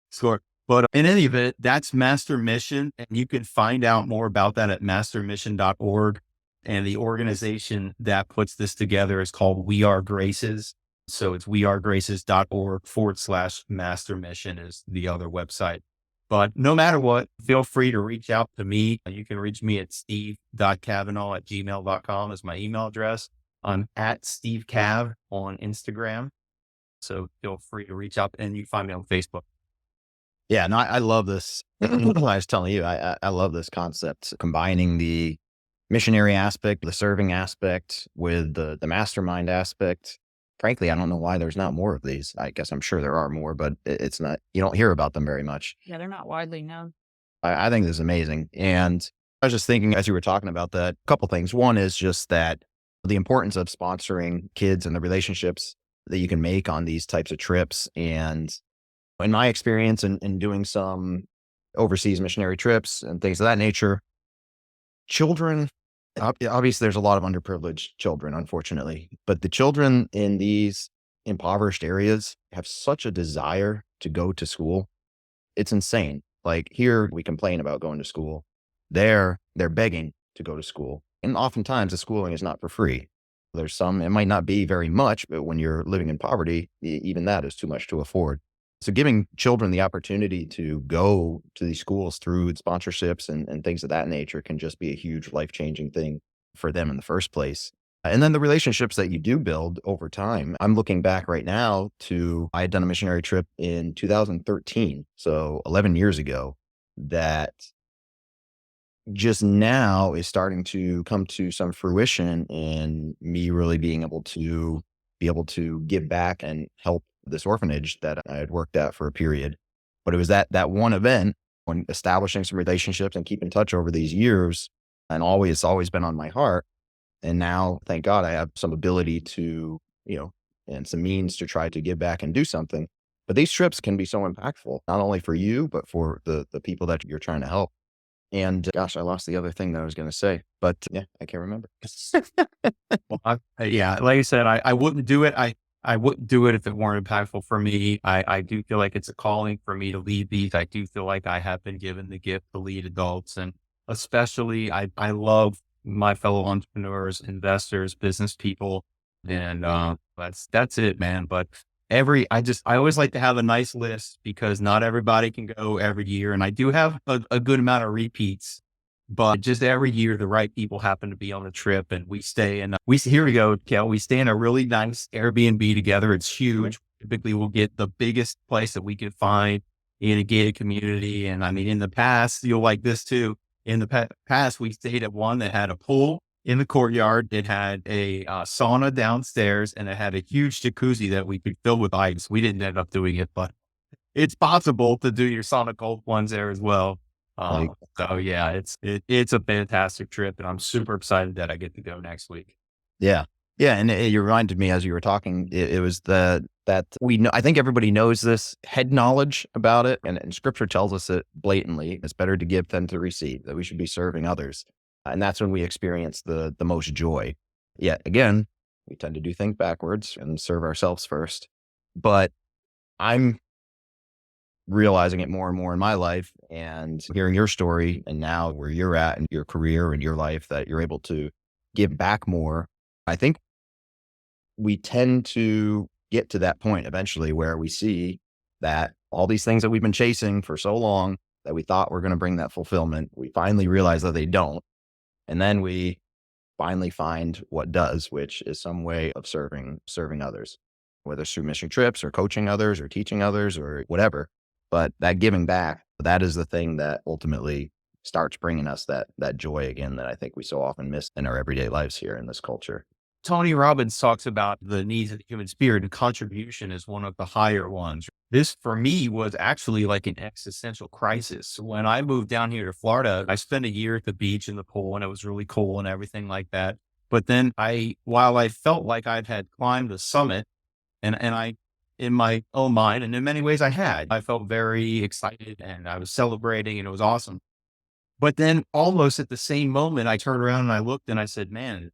score. But in any event, that's Master Mission. And you can find out more about that at mastermission.org. And the organization that puts this together is called We Are Graces. So it's wearegraces.org/master mission is the other website. But no matter what, feel free to reach out to me. You can reach me at steve.cavanaugh@gmail.com is my email address. I'm at Steve Cav on Instagram. So feel free to reach out, and you can find me on Facebook. Yeah, no, I love this. I was telling you, I love this concept, combining the missionary aspect, the serving aspect with the mastermind aspect. Frankly, I don't know why there's not more of these. I guess I'm sure there are more, but it's not, you don't hear about them very much. Yeah, they're not widely known. I think this is amazing. And I was just thinking as you were talking about that, a couple things. One is just that the importance of sponsoring kids and the relationships that you can make on these types of trips. And in my experience in doing some overseas missionary trips and things of that nature, children, obviously there's a lot of underprivileged children, unfortunately, but the children in these impoverished areas have such a desire to go to school. It's insane. Like here we complain about going to school. They're begging to go to school. And oftentimes the schooling is not for free. There's some, it might not be very much, but when you're living in poverty, even that is too much to afford. So giving children the opportunity to go to these schools through sponsorships and things of that nature can just be a huge life-changing thing for them in the first place. And then the relationships that you do build over time. I'm looking back right now to, I had done a missionary trip in 2013, so 11 years ago, that just now is starting to come to some fruition in me really being able to give back and help this orphanage that I had worked at for a period. But it was that one event when establishing some relationships and keep in touch over these years, and it's always been on my heart. And now, thank God, I have some ability to, and some means to try to give back and do something. But these trips can be so impactful, not only for you, but for the people that you're trying to help. And gosh, I lost the other thing that I was going to say, but yeah, I can't remember. Well, yeah, like I said, I wouldn't do it. I wouldn't do it if it weren't impactful for me. I do feel like it's a calling for me to lead these. I do feel like I have been given the gift to lead adults, and especially I love my fellow entrepreneurs, investors, business people. And, that's it, man. But I always like to have a nice list because not everybody can go every year. And I do have a good amount of repeats, but just every year, the right people happen to be on the trip, and here we go, Kel, we stay in a really nice Airbnb together. It's huge. Typically we'll get the biggest place that we can find in a gated community. And I mean, in the past, you'll like this too. In the past, we stayed at one that had a pool in the courtyard. It had a sauna downstairs, and it had a huge jacuzzi that we could fill with ice. We didn't end up doing it, but it's possible to do your sauna cold ones there as well. So yeah, it's a fantastic trip, and I'm super excited that I get to go next week. Yeah. Yeah. And you reminded me as you were talking, it was that we know, I think everybody knows this head knowledge about it. And scripture tells us it blatantly. It's better to give than to receive, that we should be serving others. And that's when we experience the most joy. Yet again, we tend to do things backwards and serve ourselves first. But I'm realizing it more and more in my life, and hearing your story and now where you're at in your career and your life, that you're able to give back more. I think we tend to get to that point eventually where we see that all these things that we've been chasing for so long that we thought were going to bring that fulfillment, we finally realize that they don't. And then we finally find what does, which is some way of serving others, whether it's through mission trips or coaching others or teaching others or whatever. But that giving back, that is the thing that ultimately starts bringing us that joy again that I think we so often miss in our everyday lives here in this culture. Tony Robbins talks about the needs of the human spirit, and contribution is one of the higher ones. This for me was actually like an existential crisis. When I moved down here to Florida, I spent a year at the beach in the pool, and it was really cool and everything like that. But then while I felt like had climbed the summit, and I, in my own mind, and in many ways I felt very excited and I was celebrating and it was awesome. But then almost at the same moment, I turned around and I looked and I said, man,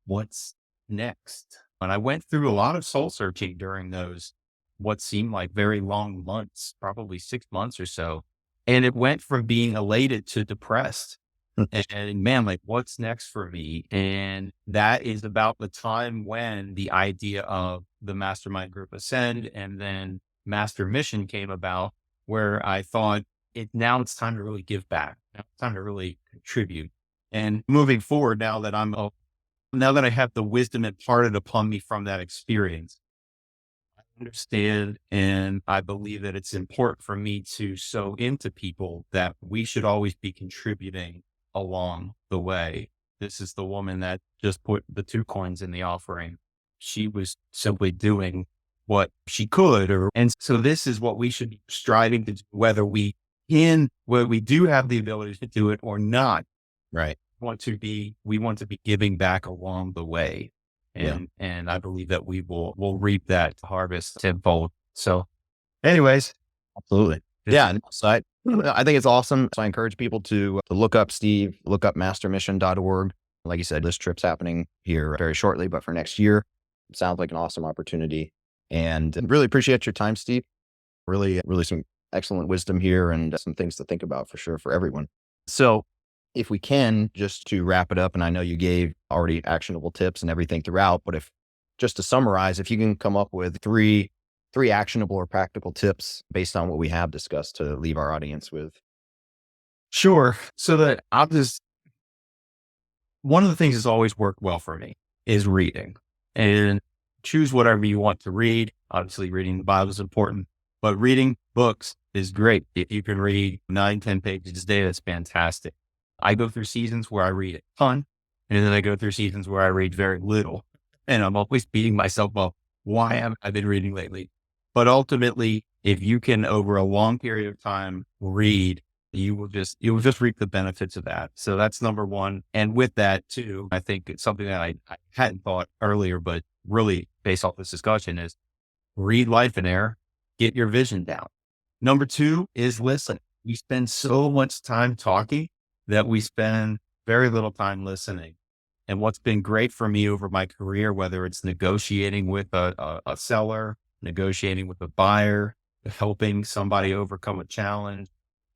what's next? And I went through a lot of soul searching during those, what seemed like very long months, probably 6 months or so. And it went from being elated to depressed. And man, like, what's next for me? And that is about the time when the idea of the mastermind group Ascend and then Master Mission came about, where I thought now it's time to really give back. Now it's time to really contribute. And moving forward, now that I have the wisdom imparted upon me from that experience, I understand, and I believe that it's important for me to sow into people that we should always be contributing along the way. This is the woman that just put the 2 coins in the offering. She was simply doing what she could, and so this is what we should be striving to do, whether we whether we do have the ability to do it or not, Right. we want to be giving back along the way. Yeah. And I believe that we'll reap that harvest tenfold. So anyways, Absolutely. Yeah. And so I think it's awesome. So I encourage people to look up Steve, look up mastermission.org. Like you said, this trip's happening here very shortly, but for next year, it sounds like an awesome opportunity. And really appreciate your time, Steve. Really, really some excellent wisdom here and some things to think about for sure for everyone. So if we can, just to wrap it up, and I know you gave already actionable tips and everything throughout, but if just to summarize, if you can come up with three actionable or practical tips based on what we have discussed to leave our audience with. sure. So that one of the things that's always worked well for me is reading, and choose whatever you want to read. Obviously reading the Bible is important, but reading books is great. If you can read 9-10 pages a day, that's fantastic. I go through seasons where I read a ton, and then I go through seasons where I read very little. And I'm always beating myself up. Why haven't I been reading lately? But ultimately, if you can over a long period of time read, you will just reap the benefits of that. So that's number one. And with that too, I think it's something that I hadn't thought earlier, but really based off this discussion is read Life and Air, get your vision down. Number two is listen. We spend so much time talking that we spend very little time listening. And what's been great for me over my career, whether it's negotiating with a seller, negotiating with a buyer, helping somebody overcome a challenge,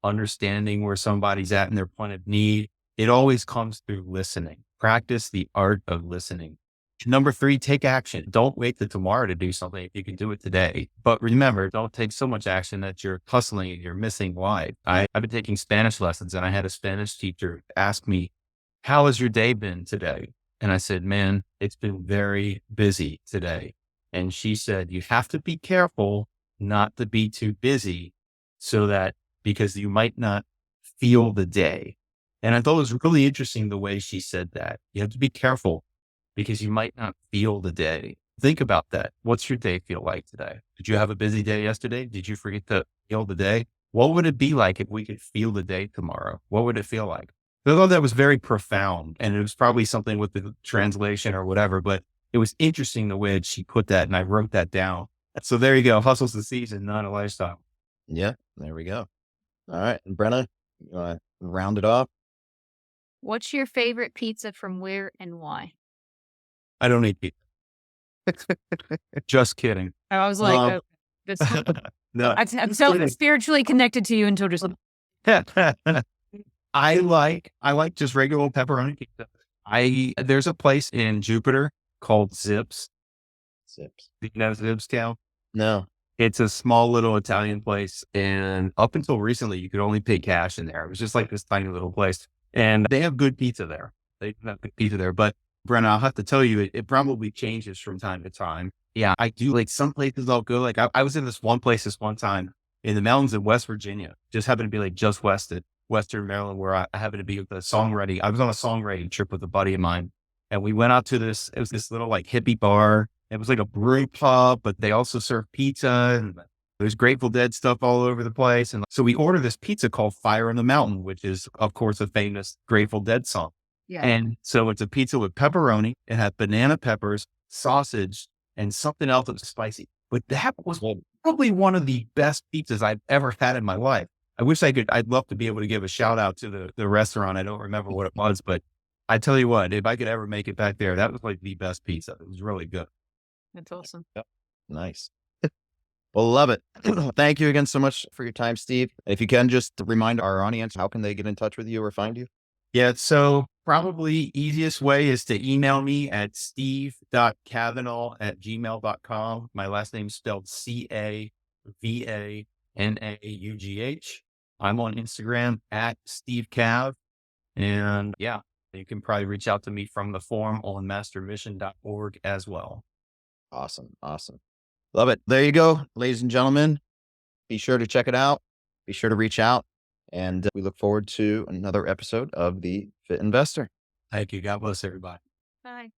understanding where somebody's at in their point of need, it always comes through listening. Practice the art of listening. Number three, take action. Don't wait till tomorrow to do something if you can do it today. But remember, don't take so much action that you're hustling and you're missing life. I've been taking Spanish lessons, and I had a Spanish teacher ask me, "How has your day been today?" And I said, "Man, it's been very busy today." And she said, "You have to be careful not to be too busy because you might not feel the day." And I thought it was really interesting the way she said that. You have to be careful because you might not feel the day. Think about that. What's your day feel like today? Did you have a busy day yesterday? Did you forget to feel the day? What would it be like if we could feel the day tomorrow? What would it feel like? I thought that was very profound, and it was probably something with the translation or whatever, but it was interesting the way she put that, and I wrote that down. So there you go. Hustle's the season, not a lifestyle. Yeah, there we go. All right. And Brenna, round it off. What's your favorite pizza from where and why? I don't eat pizza. Just kidding. I was like, this, No, I'm so spiritually connected to you until just. I like just regular old pepperoni pizza. There's a place in Jupiter called Zips. Sips. Do you know Zips Town? No. It's a small little Italian place, and up until recently, you could only pay cash in there. It was just like this tiny little place, and they have good pizza there. They have good pizza there, but Brenna, I'll have to tell you, it probably changes from time to time. Yeah, I do like some places I'll go. Like I was in this one time in the mountains in West Virginia, just happened to be like just west of Western Maryland, where I happened to be with a songwriting. I was on a songwriting trip with a buddy of mine, and we went out to it was this little like hippie bar. It was like a brew pub, but they also served pizza, and there's Grateful Dead stuff all over the place. And so we ordered this pizza called Fire on the Mountain, which is of course a famous Grateful Dead song. Yeah. And so it's a pizza with pepperoni. It had banana peppers, sausage, and something else that was spicy. But that was probably one of the best pizzas I've ever had in my life. I wish I'd love to be able to give a shout out to the restaurant. I don't remember what it was, but I tell you what, if I could ever make it back there, that was like the best pizza. It was really good. That's awesome. Yep. Nice. Well, love it. Thank you again so much for your time, Steve. If you can just remind our audience, how can they get in touch with you or find you? Yeah, so probably easiest way is to email me at steve.cavanaugh@gmail.com. My last name is spelled Cavanaughh. I'm on Instagram at Steve Cav. And yeah, you can probably reach out to me from the form on mastermission.org as well. Awesome. Awesome. Love it. There you go, ladies and gentlemen. Be sure to check it out. Be sure to reach out. And we look forward to another episode of The Fit Investor. Thank you. God bless everybody. Bye.